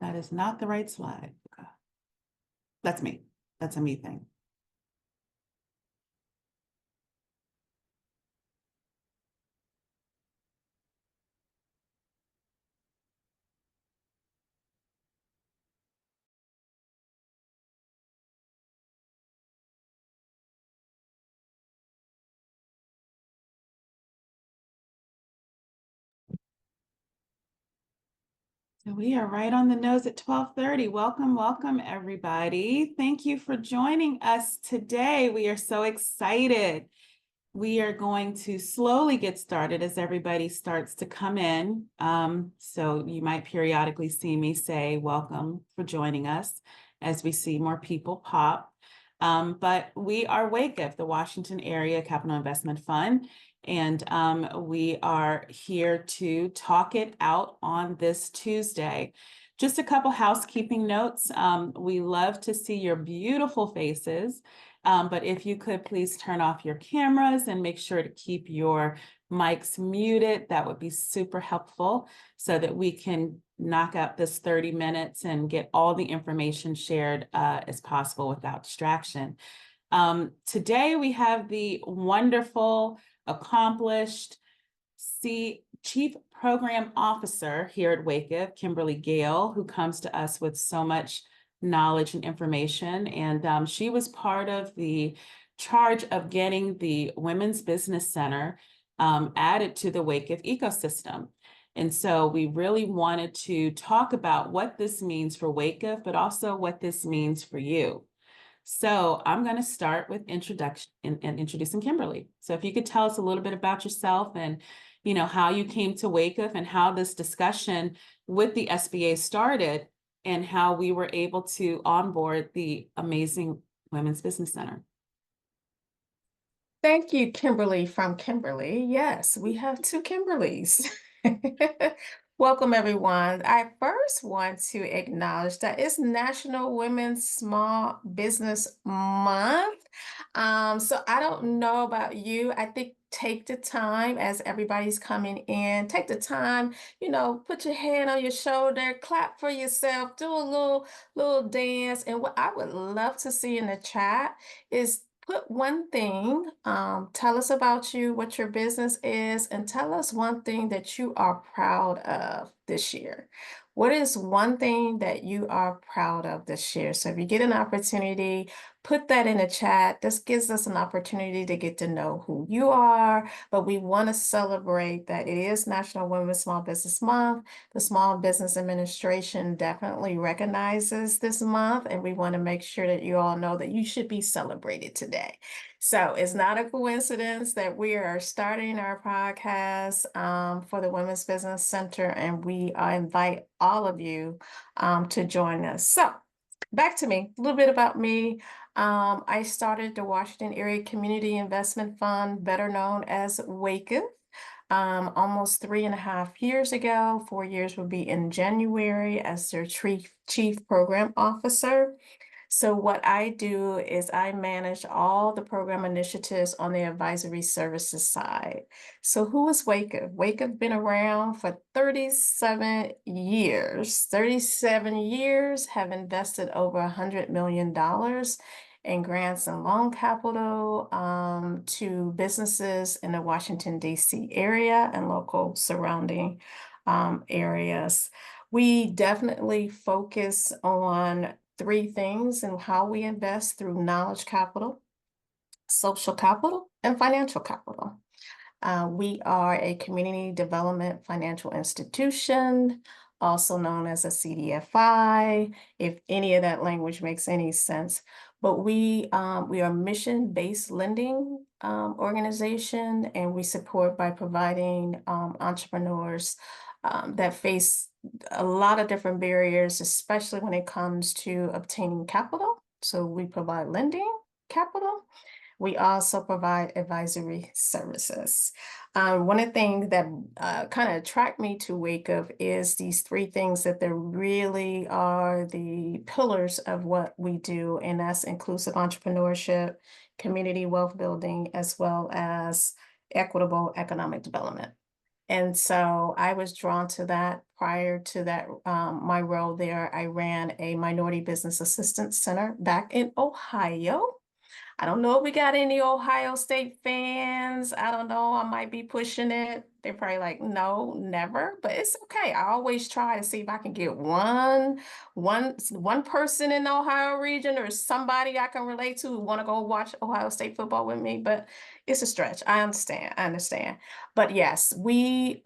That is not the right slide. Okay. That's me. That's a me thing. So we are right on the nose at 12:30. Welcome, welcome, everybody. Thank you for joining us today. We are so excited. We are going to slowly get started as everybody starts to come in. So you might periodically see me say, welcome for joining us as we see more people pop. But we are WAKEF, the Washington Area Capital Investment Fund. And we are here to talk it out on this Tuesday. Just a couple housekeeping notes. We love to see your beautiful faces. But if you could please turn off your cameras and make sure to keep your mics muted, that would be super helpful so that we can knock out this 30 minutes and get all the information shared as possible without distraction. Today we have the wonderful, accomplished Chief Program Officer here at WAKEF, Kimberly Gale, who comes to us with so much knowledge and information. And she was part of the charge of getting the Women's Business Center added to the WAKEF ecosystem. And so we really wanted to talk about what this means for WAKEF, but also what this means for you. So I'm going to start with introduction and introducing Kimberly. So if you could tell us a little bit about yourself and how you came to WAKEF and how this discussion with the SBA started and how we were able to onboard the amazing Women's Business Center. Thank you, Kimberly from Kimberly. Yes, we have two Kimberlys. Welcome, everyone. I first want to acknowledge that it's National Women's Small Business Month. So I don't know about you. I think take the time as everybody's coming in, take the time, put your hand on your shoulder, clap for yourself, do a little dance. And what I would love to see in the chat is put one thing, tell us about you, what your business is, and tell us one thing that you are proud of this year. What is one thing that you are proud of this year? So if you get an opportunity, put that in the chat. This gives us an opportunity to get to know who you are, but we want to celebrate that it is National Women's Small Business Month. The Small Business Administration definitely recognizes this month, and we want to make sure that you all know that you should be celebrated today. So it's not a coincidence that we are starting our podcast for the Women's Business Center, and we invite all of you to join us. So back to me, a little bit about me. I started the Washington Area Community Investment Fund, better known as WAKEF, almost 3.5 years ago. 4 years will be in January as their chief program officer. So what I do is I manage all the program initiatives on the advisory services side. So who is WAKEF? WAKEF been around for 37 years. 37 years, have invested over $100 million in grants and loan capital to businesses in the Washington, D.C. area and local surrounding areas. We definitely focus on 3 things and how we invest through knowledge capital, social capital, and financial capital. We are a community development financial institution, also known as a CDFI, if any of that language makes any sense. But we are mission-based lending organization, and we support by providing entrepreneurs that face a lot of different barriers, especially when it comes to obtaining capital. So we provide lending capital. We also provide advisory services. One of the things that kind of attract me to WAKEF is these 3 things that there really are the pillars of what we do, and that's inclusive entrepreneurship, community wealth building, as well as equitable economic development. And so I was drawn to that. Prior to that, my role there, I ran a minority business assistance center back in Ohio. I don't know if we got any Ohio State fans. I don't know. I might be pushing it. They're probably like, no, never. But it's okay. I always try to see if I can get one person in the Ohio region or somebody I can relate to who want to go watch Ohio State football with me. But it's a stretch. I understand. I understand. But yes, we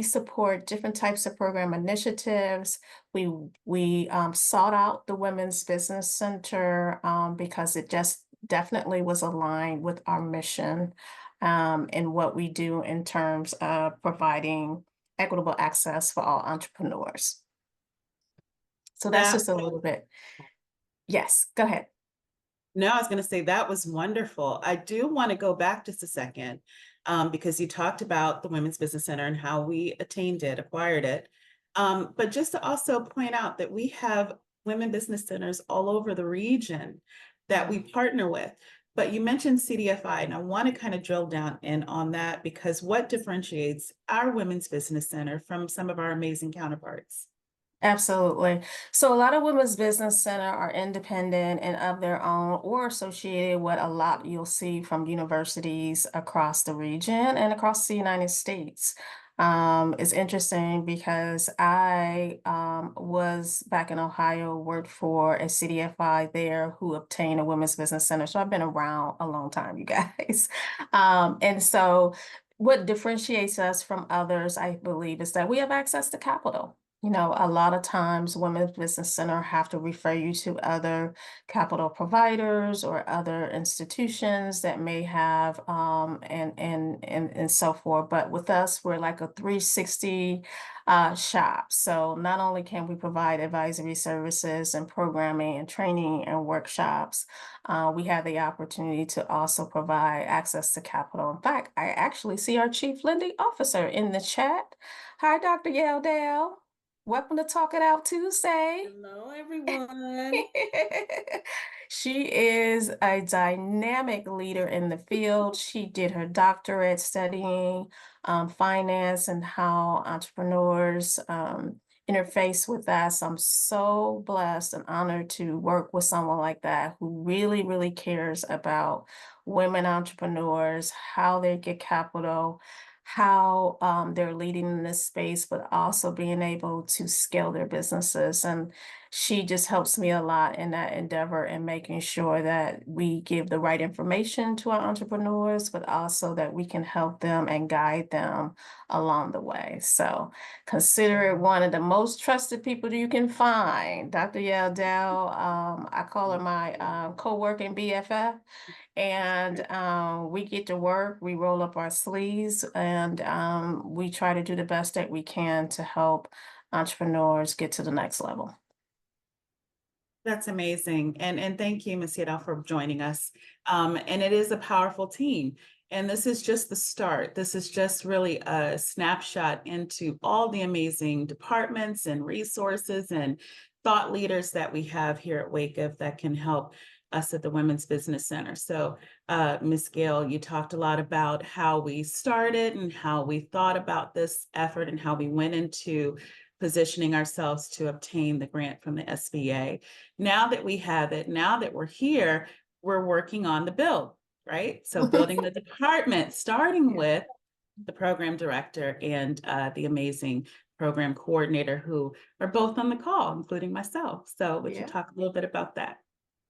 support different types of program initiatives. We sought out the Women's Business Center because it just definitely was aligned with our mission and what we do in terms of providing equitable access for all entrepreneurs. So that's That just a little bit. Yes, go ahead. No, I was going to say that was wonderful. I do want to go back just a second because you talked about the Women's Business Center and how we attained it, acquired it. But just to also point out that we have women business centers all over the region that we partner with. But you mentioned CDFI, and I want to kind of drill down in on that because what differentiates our Women's Business Center from some of our amazing counterparts? Absolutely. So a lot of women's business center are independent and of their own or associated with a lot you'll see from universities across the region and across the United States. It's interesting because I was back in Ohio, worked for a CDFI there who obtained a women's business center. So I've been around a long time, you guys. And so what differentiates us from others, I believe, is that we have access to capital. You know, a lot of times Women's Business Center have to refer you to other capital providers or other institutions that may have and so forth. But with us, we're like a 360 shop. So not only can we provide advisory services and programming and training and workshops, we have the opportunity to also provide access to capital. In fact, I actually see our Chief Lending Officer in the chat. Hi, Dr. Yeldale. Welcome to Talk It Out Tuesday. Hello, everyone. She is a dynamic leader in the field. She did her doctorate studying finance and how entrepreneurs interface with that. So I'm so blessed and honored to work with someone like that who really, really cares about women entrepreneurs, how they get capital, how they're leading in this space, but also being able to scale their businesses. And she just helps me a lot in that endeavor and making sure that we give the right information to our entrepreneurs, but also that we can help them and guide them along the way. So consider it one of the most trusted people you can find. Dr. Yeldell, I call her my co-working BFF. And we get to work, we roll up our sleeves, and we try to do the best that we can to help entrepreneurs get to the next level. That's amazing. And thank you, Ms. Yadal, for joining us. And it is a powerful team. And this is just the start. This is just really a snapshot into all the amazing departments and resources and thought leaders that we have here at Wake Up that can help us at the Women's Business Center. So, Ms. Gail, you talked a lot about how we started and how we thought about this effort and how we went into positioning ourselves to obtain the grant from the SBA. Now that we have it, now that we're here, we're working on the build, right? So building the department, starting with the program director and the amazing program coordinator who are both on the call, including myself. So would you Yeah. talk a little bit about that?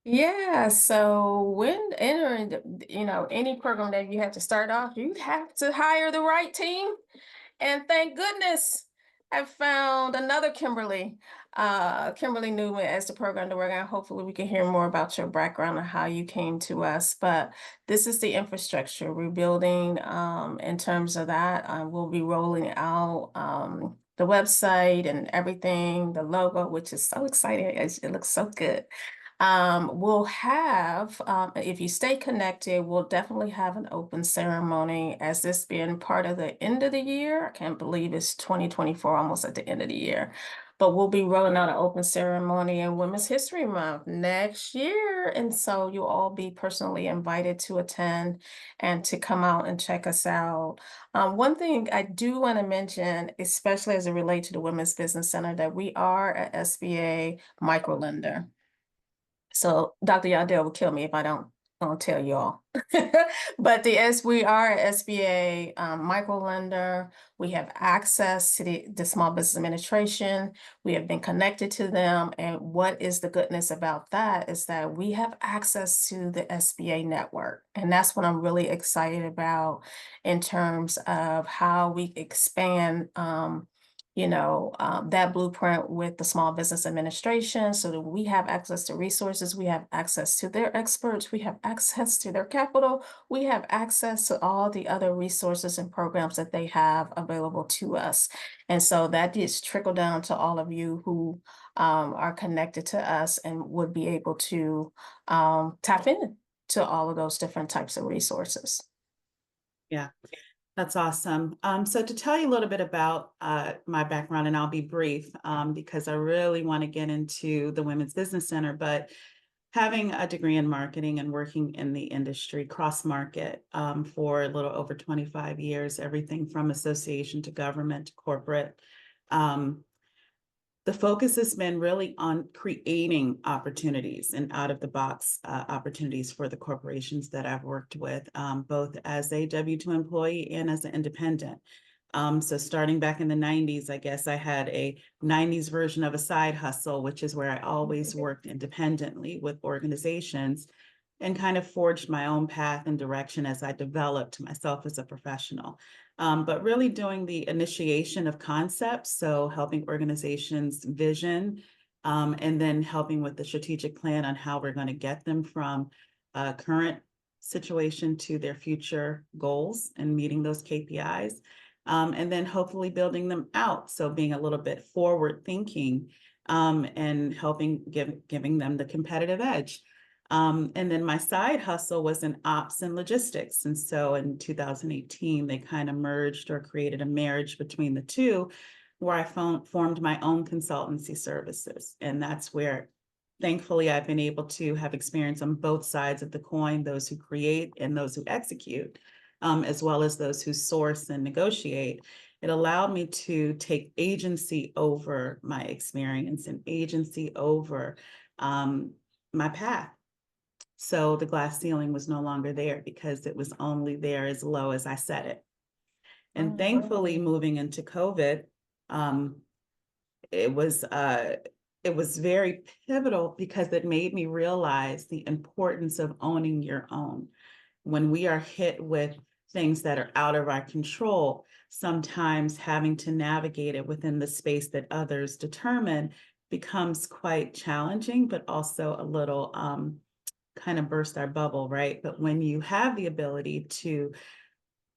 Yeah, so when entering any program that you have to start off, you have to hire the right team. And thank goodness I found another Kimberly, Kimberly Newman as the program director. Hopefully we can hear more about your background and how you came to us. But this is the infrastructure we're building in terms of that. We'll be rolling out the website and everything, the logo, which is so exciting. It looks so good. We'll have, if you stay connected, we'll definitely have an open ceremony as this being part of the end of the year. I can't believe it's 2024, almost at the end of the year. but we'll be rolling out an open ceremony in Women's History Month next year. And so you'll all be personally invited to attend and to come out and check us out. One thing I do want to mention, especially as it relates to the Women's Business Center, that we are a SBA microlender. So Dr. Yardell will kill me if I don't tell you all. But we are a SBA micro lender. We have access to the Small Business Administration. We have been connected to them. And what is the goodness about that is that we have access to the SBA network. And that's what I'm really excited about in terms of how we expand that blueprint with the Small Business Administration so that we have access to resources, we have access to their experts, we have access to their capital, we have access to all the other resources and programs that they have available to us. And so that is trickle down to all of you who are connected to us and would be able to tap in to all of those different types of resources. Yeah. That's awesome. So to tell you a little bit about my background, and I'll be brief because I really want to get into the Women's Business Center, but having a degree in marketing and working in the industry, cross-market for a little over 25 years, everything from association to government to corporate. The focus has been really on creating opportunities and out-of-the-box opportunities for the corporations that I've worked with, both as a W-2 employee and as an independent. So starting back in the 90s, I guess I had a 90s version of a side hustle, which is where I always worked independently with organizations and kind of forged my own path and direction as I developed myself as a professional. But really doing the initiation of concepts, so helping organizations vision, and then helping with the strategic plan on how we're going to get them from current situation to their future goals and meeting those KPIs. And then hopefully building them out. So being a little bit forward thinking and helping giving them the competitive edge. And then my side hustle was in ops and logistics. And so in 2018, they kind of merged or created a marriage between the two, where I formed my own consultancy services. And that's where, thankfully, I've been able to have experience on both sides of the coin, those who create and those who execute, as well as those who source and negotiate. It allowed me to take agency over my experience and agency over my path. So the glass ceiling was no longer there because it was only there as low as I set it. And thankfully, moving into COVID, um, it was very pivotal because it made me realize the importance of owning your own. When we are hit with things that are out of our control, sometimes having to navigate it within the space that others determine becomes quite challenging, but also a little kind of burst our bubble, right? But when you have the ability to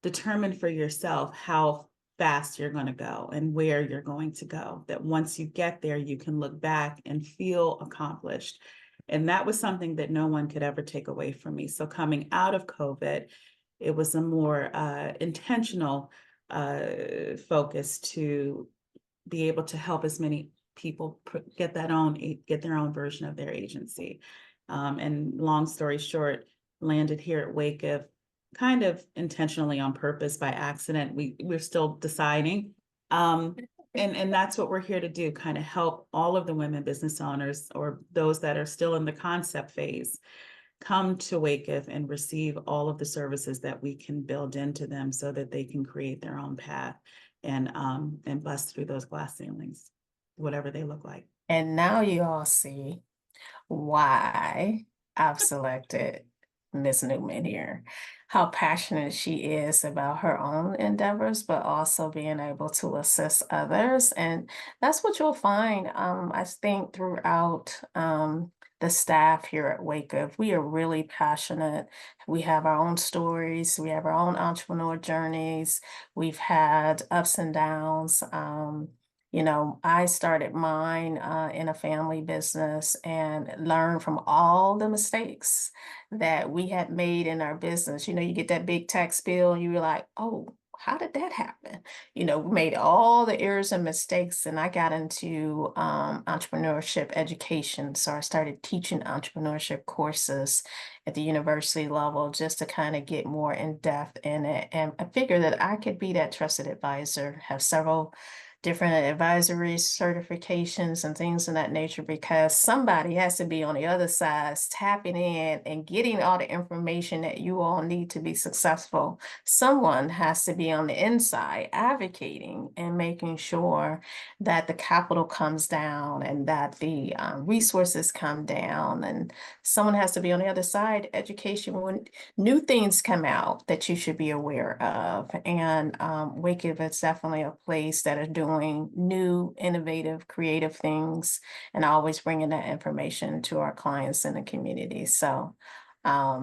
determine for yourself how fast you're going to go and where you're going to go, that once you get there, you can look back and feel accomplished. And that was something that no one could ever take away from me. So coming out of COVID, it was a more intentional focus to be able to help as many people get their own version of their agency. And long story short, landed here at Wake of kind of intentionally on purpose by accident. We're still deciding. And that's what we're here to do, kind of help all of the women business owners or those that are still in the concept phase come to Wakeif and receive all of the services that we can build into them so that they can create their own path and bust through those glass ceilings, whatever they look like. And now you all see why I've selected Miss Newman here, how passionate she is about her own endeavors, but also being able to assist others. And that's what you'll find, I think, throughout the staff here at Wake Up. We are really passionate. We have our own stories. We have our own entrepreneur journeys. We've had ups and downs. I started mine in a family business and learned from all the mistakes that we had made in our business. You get that big tax bill, and you're like, oh, how did that happen? We made all the errors and mistakes, and I got into entrepreneurship education. So I started teaching entrepreneurship courses at the university level just to kind of get more in depth in it. And I figured that I could be that trusted advisor, have several different advisory certifications and things of that nature, because somebody has to be on the other side tapping in and getting all the information that you all need to be successful. Someone has to be on the inside advocating and making sure that the capital comes down and that the resources come down, and someone has to be on the other side education when new things come out that you should be aware of. And Wake Up is definitely a place that is doing new, innovative, creative things, and always bringing that information to our clients in the community. So,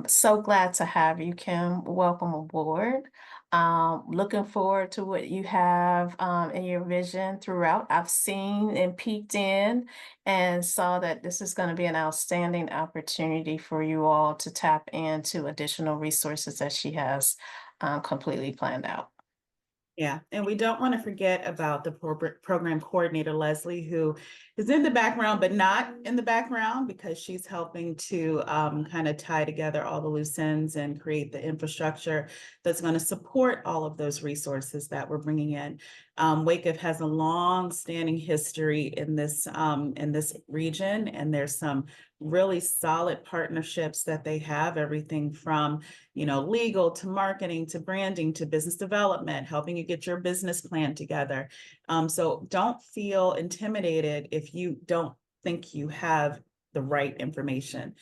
so glad to have you, Kim. Welcome aboard. Looking forward to what you have in your vision throughout. I've seen and peeked in and saw that this is going to be an outstanding opportunity for you all to tap into additional resources that she has completely planned out. Yeah, and we don't want to forget about the program coordinator, Leslie, who is in the background, but not in the background because she's helping to kind of tie together all the loose ends and create the infrastructure that's going to support all of those resources that we're bringing in. Wake Up has a long-standing history in this region, and there's some really solid partnerships that they have, everything from legal to marketing to branding to business development, helping you get your business plan together. So don't feel intimidated if you don't think you have the right information.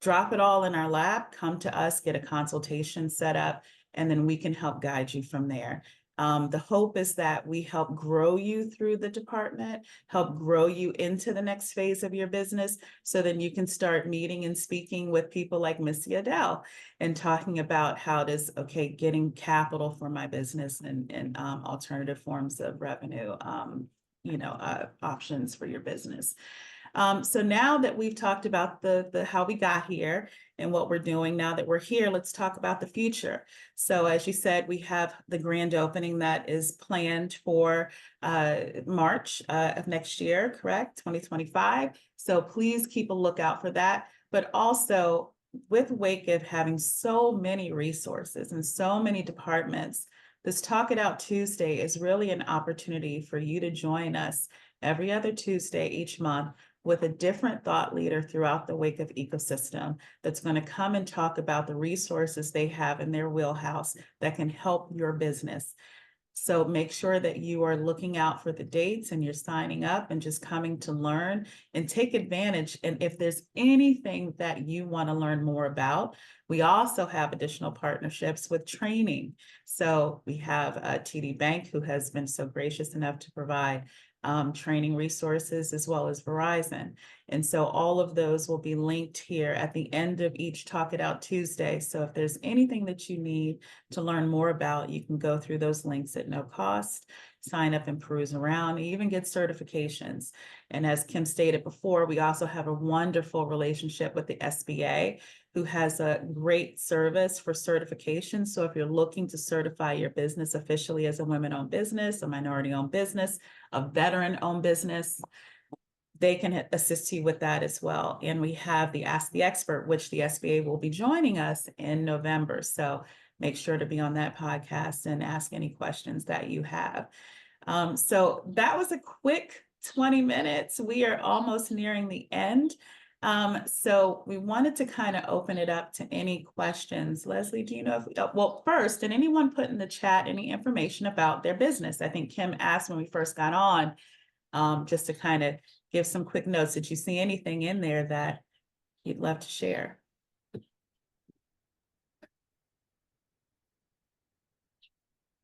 Drop it all in our lab, come to us, get a consultation set up, and then we can help guide you from there. The hope is that we help grow you through the department, help grow you into the next phase of your business, so then you can start meeting and speaking with people like Missy Adele and talking about how does, getting capital for my business and alternative forms of revenue, options for your business. So now that we've talked about the how we got here and what we're doing, now that we're here, let's talk about the future. So as you said, we have the grand opening that is planned for March of next year, correct? 2025. So please keep a lookout for that. But also with Wake Up having so many resources and so many departments, this Talk It Out Tuesday is really an opportunity for you to join us every other Tuesday each month with a different thought leader throughout the Wake Up ecosystem that's going to come and talk about the resources they have in their wheelhouse that can help your business. So make sure that you are looking out for the dates and you're signing up and just coming to learn and take advantage. And if there's anything that you want to learn more about, we also have additional partnerships with training. So we have TD Bank, who has been so gracious enough to provide training resources, as well as Verizon. And so all of those will be linked here at the end of each Talk It Out Tuesday. So if there's anything that you need to learn more about, you can go through those links at no cost, sign up and peruse around, and even get certifications. And as Kim stated before, we also have a wonderful relationship with the SBA, who has a great service for certification. So if you're looking to certify your business officially as a women-owned business, a minority-owned business, a veteran-owned business, they can assist you with that as well. And we have the Ask the Expert, which the SBA will be joining us in November. So make sure to be on that podcast and ask any questions that you have. So that was a quick 20 minutes. We are almost nearing the end. So we wanted to kind of open it up to any questions. Leslie, do you know if, well, first, did anyone put in the chat any information about their business? I think Kim asked when we first got on, just to kind of give some quick notes. Did you see anything in there that you'd love to share?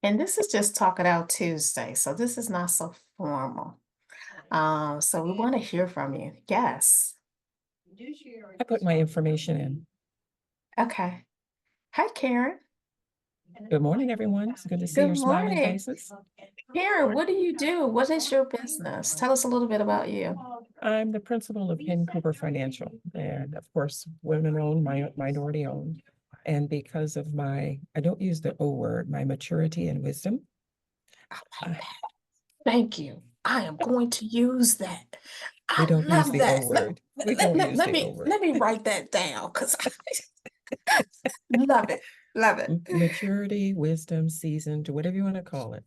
And this is just Talk It Out Tuesday, so this is not so formal. So we want to hear from you. Yes. I put my information in. Okay. Hi, Karen. Good morning, everyone. It's good to see Good your smiling morning. faces. Karen, what do you do? What is your business? Tell us a little bit about you. I'm the principal of Henn Cooper Financial, and of course, women-owned, minority-owned. And because of I don't use the O word, my maturity and wisdom. I like uh, that. Thank you. I am going to use that. we I don't use love the O that. word. We don't use the O word. Let me write that down because I love it. Love it. Maturity, wisdom, seasoned, whatever you want to call it.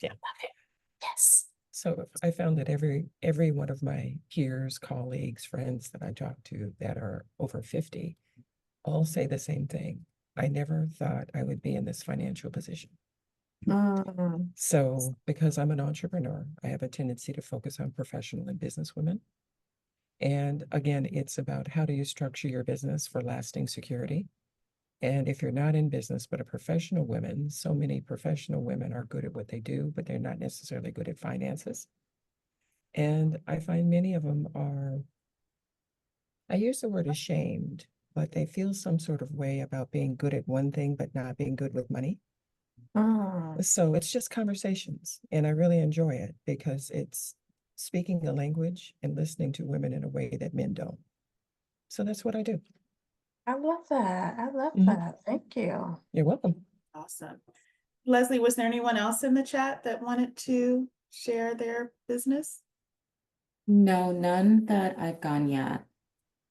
Yeah. Love it. Yes. So I found that every one of my peers, colleagues, friends that I talk to that are over 50 all say the same thing. I never thought I would be in this financial position. Mm. So because I'm an entrepreneur, I have a tendency to focus on professional and business women. And again, it's about how do you structure your business for lasting security. And if you're not in business, but a professional woman, so many professional women are good at what they do, but they're not necessarily good at finances. And I find many of them are, I use the word ashamed, but they feel some sort of way about being good at one thing, but not being good with money. Mm. So it's just conversations. And I really enjoy it because it's speaking the language and listening to women in a way that men don't. So that's what I do. I love that. I love Mhm. that. Thank you. You're welcome. Awesome. Leslie, was there anyone else in the chat that wanted to share their business? No, none that I've gone yet.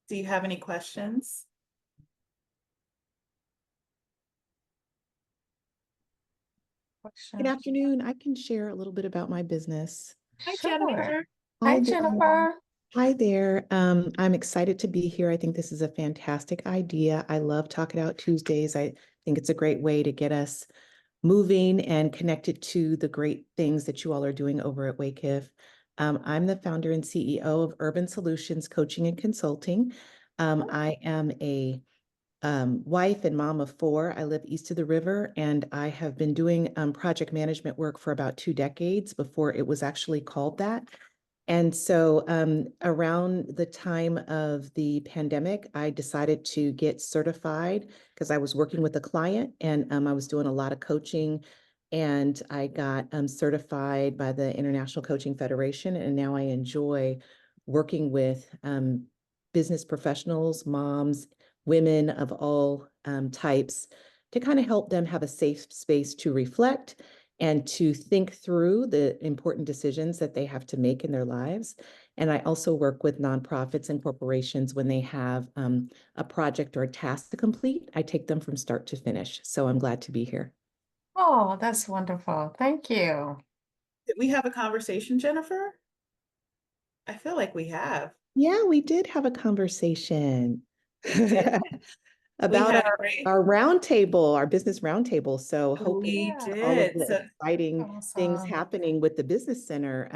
Do you have any questions? Good afternoon. I can share a little bit about my business. Hi, Sure. Jennifer. Hi, Hi there. Jennifer. Hi there. I'm excited to be here. I think this is a fantastic idea. I love Talk It Out Tuesdays. I think it's a great way to get us moving and connected to the great things that you all are doing over at WakeIF. I'm the founder and CEO of Urban Solutions Coaching and Consulting. I am a wife and mom of 4. I live east of the river, and I have been doing project management work for about 2 decades before it was actually called that. And so around the time of the pandemic, I decided to get certified because I was working with a client and I was doing a lot of coaching, and I got certified by the International Coaching Federation. And now I enjoy working with business professionals, moms, women of all types, to kind of help them have a safe space to reflect and to think through the important decisions that they have to make in their lives. And I also work with nonprofits and corporations when they have a project or a task to complete. I take them from start to finish. So I'm glad to be here. Oh, that's wonderful. Thank you. Did we have a conversation, Jennifer? I feel like we have. Yeah, we did have a conversation did. about had a great. our roundtable, our business roundtable. So We hoping Yeah. all of did. the So exciting things Awesome. happening with the business center,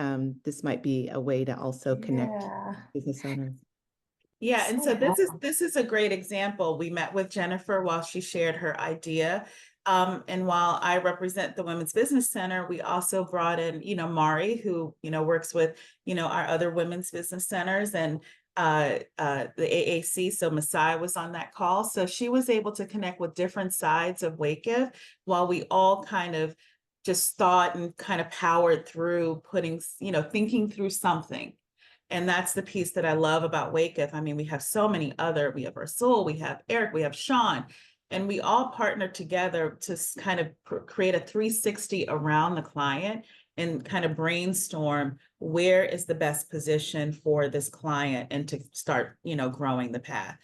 this might be a way to also connect Yeah. business owners. yeah, and So so this awesome. is a great example. We met with Jennifer while she shared her idea. And while I represent the Women's Business Center, we also brought in, Mari, who, works with, our other women's business centers, and the AAC. So Masai was on that call. So she was able to connect with different sides of WakeIF while we all kind of just thought and kind of powered through thinking through something. And that's the piece that I love about WakeIF. I mean, we have so many we have Rasul, we have Eric, we have Sean, and we all partner together to kind of create a 360 around the client and kind of brainstorm where is the best position for this client and to start, growing the path.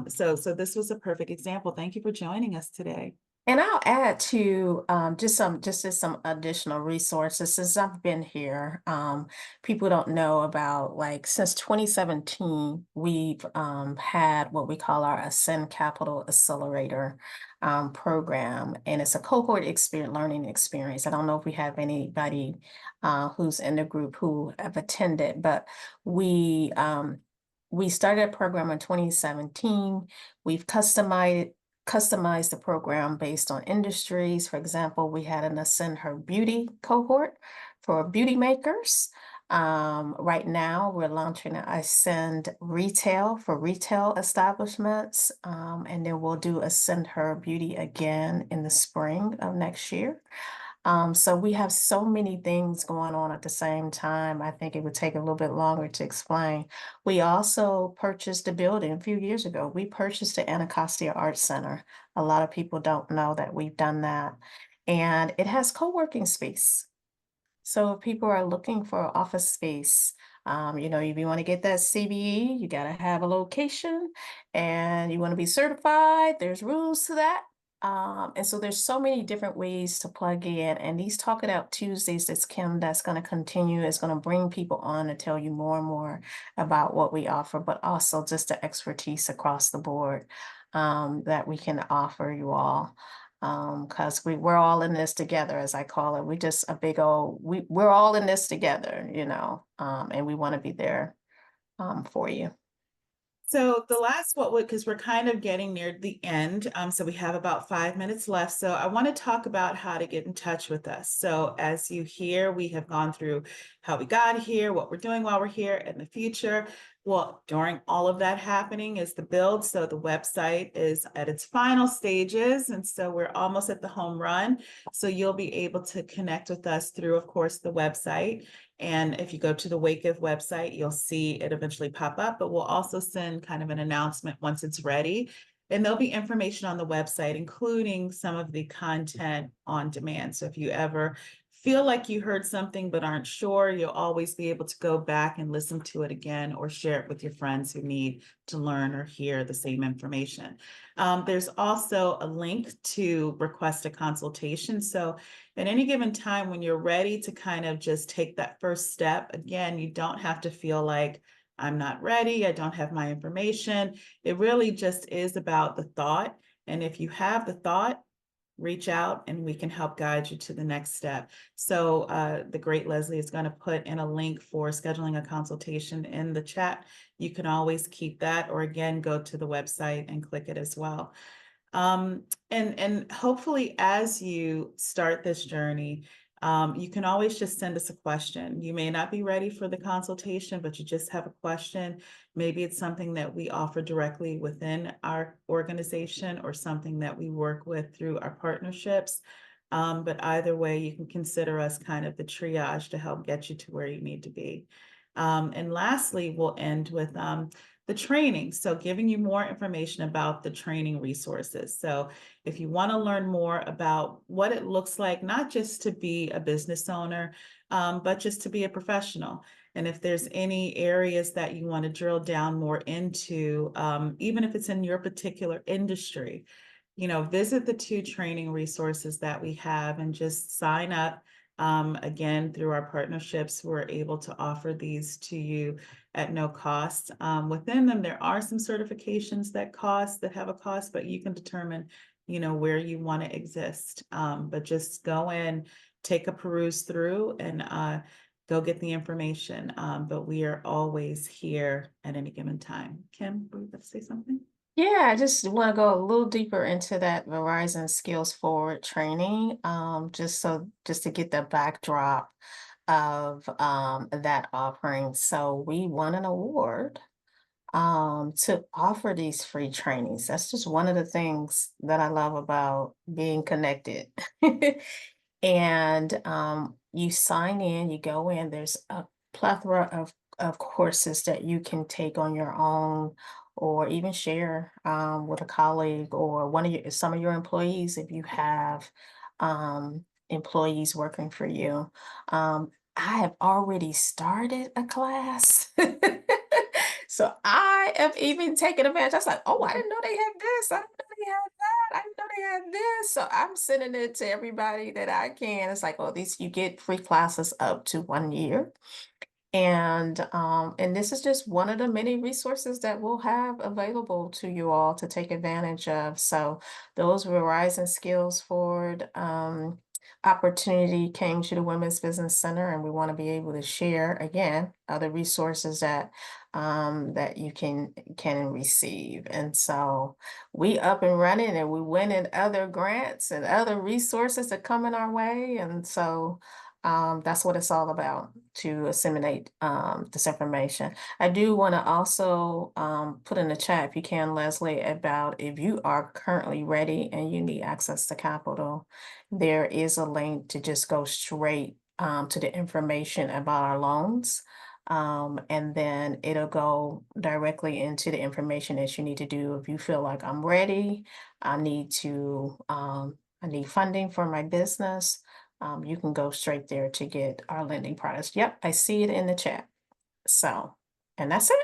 So this was a perfect example. Thank you for joining us today. And I'll add to just some additional resources since I've been here. People don't know about, like, since 2017, we've had what we call our Ascend Capital Accelerator program, and it's a cohort learning experience. I don't know if we have anybody who's in the group who have attended, but we started a program in 2017. We've customize the program based on industries. For example, we had an Ascend Her Beauty cohort for beauty makers. Right now, we're launching an Ascend Retail for retail establishments. And then we'll do Ascend Her Beauty again in the spring of next year. So we have so many things going on at the same time. I think it would take a little bit longer to explain. We also purchased a building a few years ago. We purchased the Anacostia Art Center. A lot of people don't know that we've done that. And it has co-working space. So if people are looking for office space, if you want to get that CBE, you got to have a location and you want to be certified, there's rules to that. And so there's so many different ways to plug in. And these Talk It Out Tuesdays, that's Kim, that's going to continue, is going to bring people on to tell you more and more about what we offer, but also just the expertise across the board that we can offer you all, because we're all in this together, as I call it. We just a big old we're all in this together, and we want to be there for you. So the last what would, because we're kind of getting near the end, so we have about 5 minutes left. So I want to talk about how to get in touch with us. So as you hear, we have gone through how we got here, what we're doing while we're here, and the future. Well, during all of that happening is the build. So the website is at its final stages, and so we're almost at the home run. So you'll be able to connect with us through, of course, the website. And if you go to the WakeIF website, you'll see it eventually pop up, but we'll also send kind of an announcement once it's ready. And there'll be information on the website, including some of the content on demand. So if you ever feel like you heard something but aren't sure, you'll always be able to go back and listen to it again or share it with your friends who need to learn or hear the same information. There's also a link to request a consultation. So at any given time when you're ready to kind of just take that first step, again, you don't have to feel like I'm not ready, I don't have my information. It really just is about the thought. And if you have the thought, reach out and we can help guide you to the next step. So the great Leslie is going to put in a link for scheduling a consultation in the chat. You can always keep that, or again, go to the website and click it as well. And hopefully as you start this journey, you can always just send us a question. You may not be ready for the consultation, but you just have a question. Maybe it's something that we offer directly within our organization or something that we work with through our partnerships. But either way, you can consider us kind of the triage to help get you to where you need to be. And lastly, we'll end with the training. So giving you more information about the training resources. So if you want to learn more about what it looks like, not just to be a business owner, but just to be a professional. And if there's any areas that you want to drill down more into, even if it's in your particular industry, visit the 2 training resources that we have and just sign up. Again, through our partnerships, we're able to offer these to you at no cost. Within them, there are some certifications that have a cost, but you can determine, where you want to exist. But just go in, take a peruse through and go get the information. But we are always here at any given time. Kim, would you like to say something? Yeah, I just want to go a little deeper into that Verizon Skills Forward training, just to get the backdrop of that offering. So we won an award to offer these free trainings. That's just one of the things that I love about being connected. And you sign in, you go in, there's a plethora of courses that you can take on your own or even share with a colleague or some of your employees if you have employees working for you. I have already started a class. So I have even taken advantage. I was like, oh, I didn't know they had this. I didn't know they had that. I didn't know they had this. So I'm sending it to everybody that I can. It's like, well, these you get free classes up to 1 year. And this is just one of the many resources that we'll have available to you all to take advantage of. So those Verizon Skills Forward opportunity came to the Women's Business Center, and we want to be able to share again other resources that that you can receive. And so we up and running, and we winning other grants and other resources that come in our way. And so That's what it's all about, to disseminate this information. I do want to also put in the chat, if you can, Leslie, about if you are currently ready and you need access to capital, there is a link to just go straight to the information about our loans. And then it'll go directly into the information that you need to do. If you feel like I'm ready, I need funding for my business. You can go straight there to get our lending products. Yep, I see it in the chat. So, and that's it.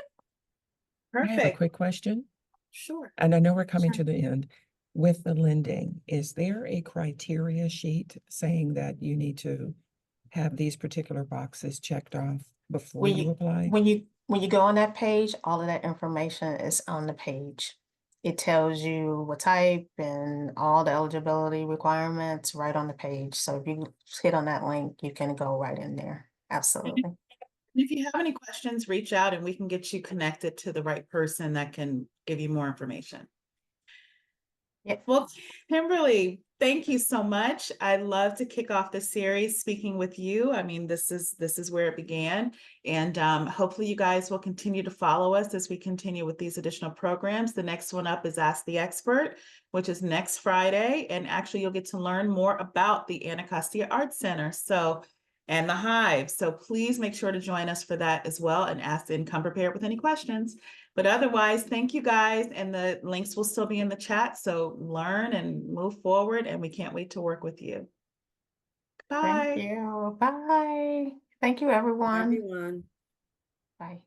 I have a Perfect. quick question, Sure. and I know we're coming Sure. to the end. With the lending, is there a criteria sheet saying that you need to have these particular boxes checked off before When you you apply? when you go on that page, all of that information is on the page. It tells you what type and all the eligibility requirements right on the page. So if you hit on that link, you can go right in there. Absolutely. If you have any questions, reach out and we can get you connected to the right person that can give you more information. Yep. Well, Kimberly, thank you so much. I love to kick off the series speaking with you. I mean, this is where it began, and hopefully you guys will continue to follow us as we continue with these additional programs. The next one up is Ask the Expert, which is next Friday, and actually you'll get to learn more about the Anacostia Art Center. So, and the Hive. So please make sure to join us for that as well, and ask and come prepared with any questions. But otherwise, thank you guys, and the links will still be in the chat. So learn and move forward, and we can't wait to work with you. Thank Bye. you. Bye. Thank you, everyone. Everyone. Bye.